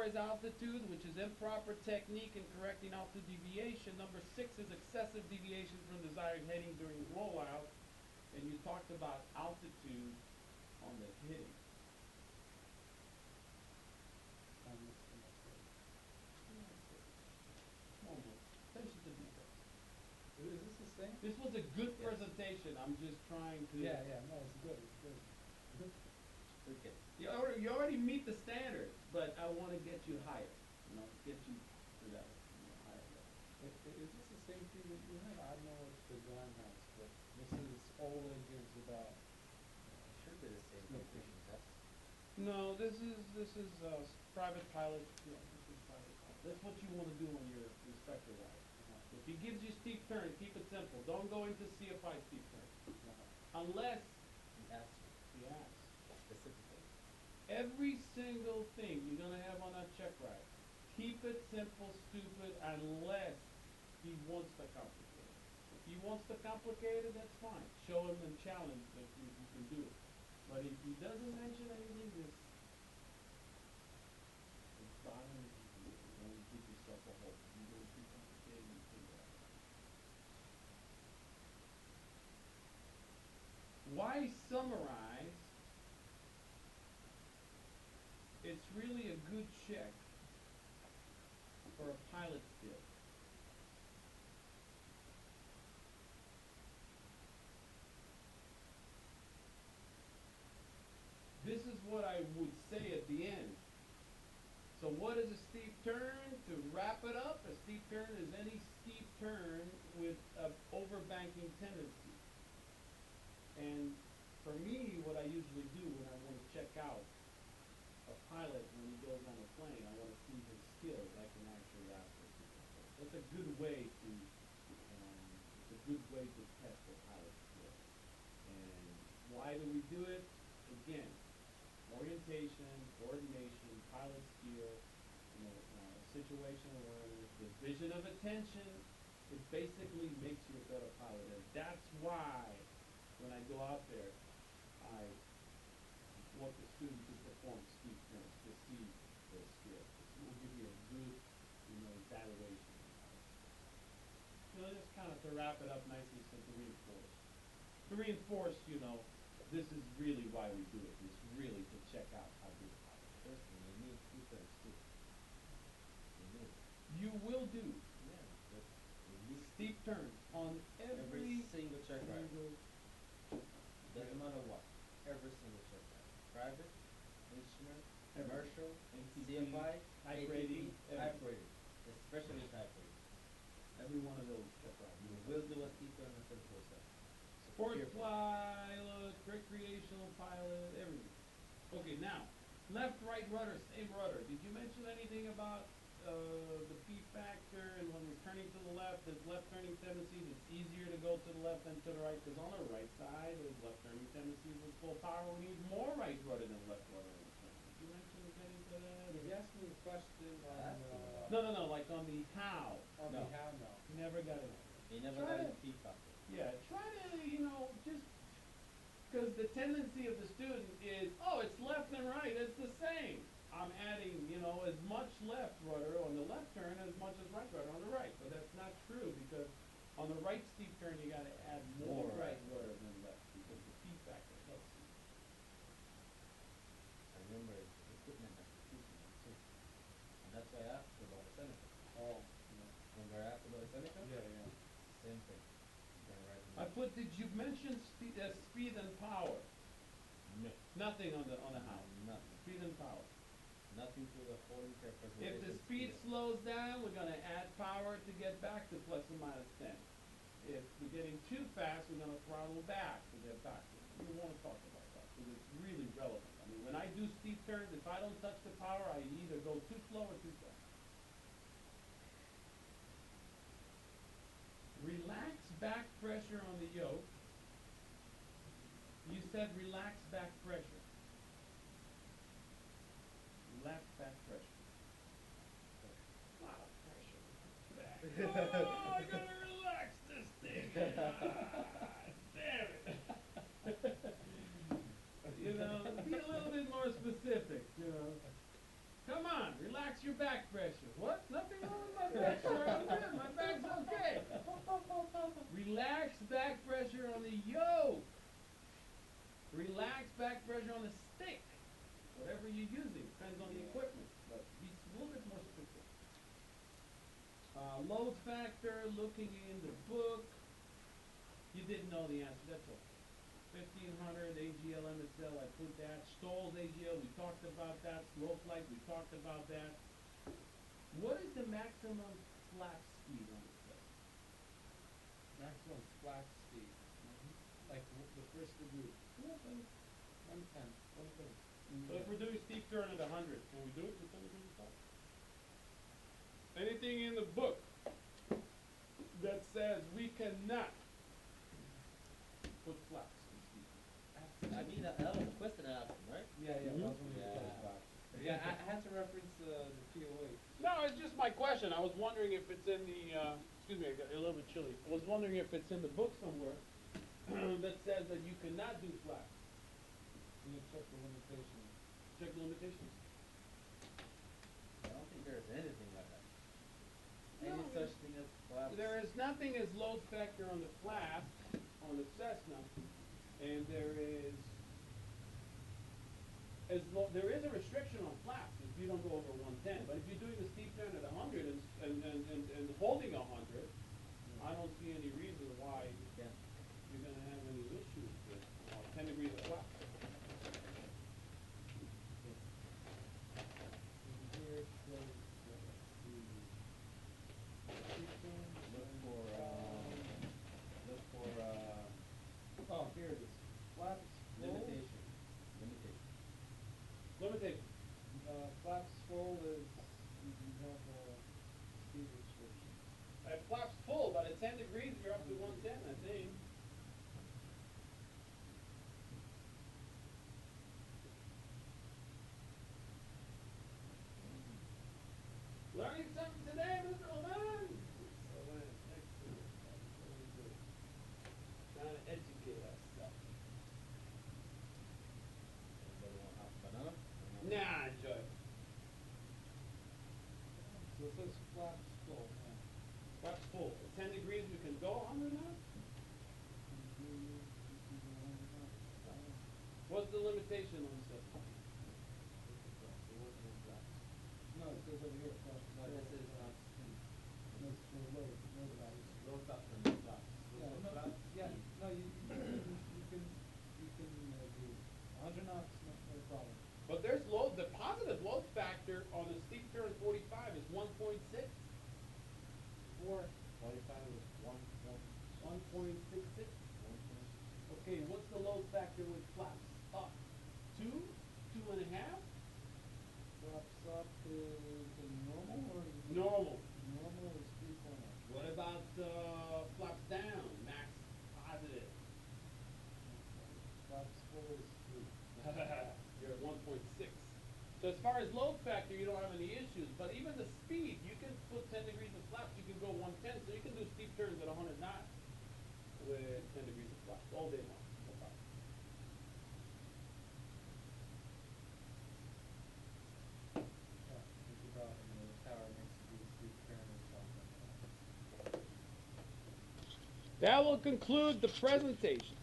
is altitude, which is improper technique in correcting altitude deviation. Number 6 is excessive deviation from desired heading during rollout. And you talked about altitude on the hitting. Almost. Attention to detail. Is this the same? This was a good Yes. presentation. I'm just trying to. Yeah, yeah, no, it's good, it's good. Okay. You already meet the standards, but I want to get you higher. You know, get you to that higher level. Is this the same thing that you had? I don't know what the Glenn has, but this is all it gives about. It should be the same No completion test. No, this is private pilot. Yeah, this is private pilot. That's what you want to do on your inspector ride. If he gives you steep turn, keep it simple. Don't go into CFI steep turn, unless He asks you he asks. specifically. Every single thing you're gonna have on that check ride, keep it simple, stupid, unless he wants to complicate it. If he wants to complicate it, that's fine. Show him and challenge that you can do it. But if he doesn't mention anything, just bottom, you're going to give yourself a hole. You're going to keep complicating and figure out. Why summarize? It's really a good check for a pilot skill. This is what I would say at the end. So what is a steep turn? To wrap it up, a steep turn is any steep turn with an overbanking tendency. And for me, what I usually do when I want to check out a pilot when he goes on a plane, I want to see his skills. I can actually ask him. That's a good way to, it's a good way to test a pilot skill. And why do we do it? Again, orientation, coordination, pilot skill, situational awareness, the vision of attention. It basically makes you a better pilot, and that's why when I go out there, I want the student to perform steep turns to see their skills. It will give you a good, evaluation. Just kind of to wrap it up nicely, so to reinforce. To reinforce, this is really why we do it. It's really to check out how good a pilot is. First thing, you need two turns too. You need. You will do Yeah, but you need steep turns on every single check ride. single. Doesn't matter what. Every single check ride. Private, instrument, commercial, ATP, CFI, type ATP, rating, type everything. rating. Especially type rating. Every one of those check rides. You will do a steep turn instead of yourself. Sports pilot, recreational pilot, everything. Okay, now, left, right rudder, same rudder. Did you mention anything about the P factor and when we're turning to the left, there's left turning tendencies, it's easier to go to the left than to the right, because on the right side, there's left turning tendencies with full power. We need more right rudder than left rudder in the turn. Did you mention anything to that? He asked me a question on, No, like on the how. on No. the how now. He never got it. You never Try got to- a P factor. Yeah, try to, just because the tendency of the student is, oh, it's left and right, it's the same. I'm adding, as much left rudder on the left turn as much as right rudder on the right. But that's not true, because on the right steep turn, you got to add more More right right. rudder than left, because the P factor helps you. I remember equipment has to teach me that too. And that's why I asked you about the Seneca. Oh, Remember I asked about the Seneca? yeah, yeah. Same thing. You can write it I down. put, did you mention speed and power? No. Nothing on the how. Nothing. Speed and power. Nothing to the holding care If preservation. the speed slows down, we're gonna add power to get back to plus or minus 10. If we're getting too fast, we're gonna throttle back to get back. We wanna talk about that, because it's really relevant. I mean, when I do steep turns, if I don't touch the power, I either go too slow or too fast. Relax back pressure on the yoke. You said relax back pressure. Relax back pressure. A lot of pressure. Back. Oh, I gotta relax this thing. Damn it. Be a little bit more specific. Come on, relax You didn't know the answer, that's all. 1500 AGL MSL, I put that. Stoll's AGL, we talked about that. Slope light, we talked about that. What is the maximum flap speed on the set? Maximum flat speed, like the first degree, Yeah, but 110, 130. so if we're doing steep turn at 100, can we do it with 10 degrees of flap? Anything in the book that says we cannot put flaps in steep turn? I mean, that was a question I asked him, right? Yeah, yeah, Mhm. that's when you Yeah. put it back. Yeah, I had to reference the POA. No, it's just my question. I was wondering if it's in the, excuse me, I got a little bit chilly. I was wondering if it's in the book somewhere that says that you cannot do flaps. You can check the limitations. Check the limitations. I don't think there's anything like that. No, Any such it's- thing as flaps. There is nothing as load factor on the flap, on the Cessna, and there is there is a restriction on flaps if you don't go over 110, but if you're doing the steep turn at 100 and holding 100, I don't see any reason why Yeah. you're gonna have any issues with 10 degrees of flap. And here it shows the sequence. Look for, look for, Oh, here it is. Flaps full. limitation. Limitation. Limitation. Flaps full is, you have a speed restriction. At flaps full, but at 10 degrees, you're up to 110, I think. Learning something today, Mr. Oman? Excellent. Very good. Trying to educate ourselves. Anybody want half banana? Nah, enjoy it. So it says flaps full, yeah. Flaps full. At 10 degrees, we can go 100 knots? What's the limitation on this? No, it says over here, flaps. No, this is not speed. No, it's for load, load values. Load factor, no flaps. Yeah, Load no, flaps, yeah, speed. no, you can do 100 knots, no problem. But there's load, the positive load factor on the steep turn 45 is 1.6. 45 is 1.66. 1.6. Okay, what's the load factor with flaps? Up. 2? 2.5? Flaps up is a normal or? is it- Normal. Normal is 3.0. What about flaps down? Max positive. Flaps full is 3. You're at 1.6. So as far as load factor, you don't have any issues. But even the speed, you can put 10 degrees of flaps. You can go 110. So you can do steep turns at 100 knots with 10 degrees of flaps all day long. No problem. Yeah, think about, the tower makes you do a steep turn or something. That will conclude the presentation.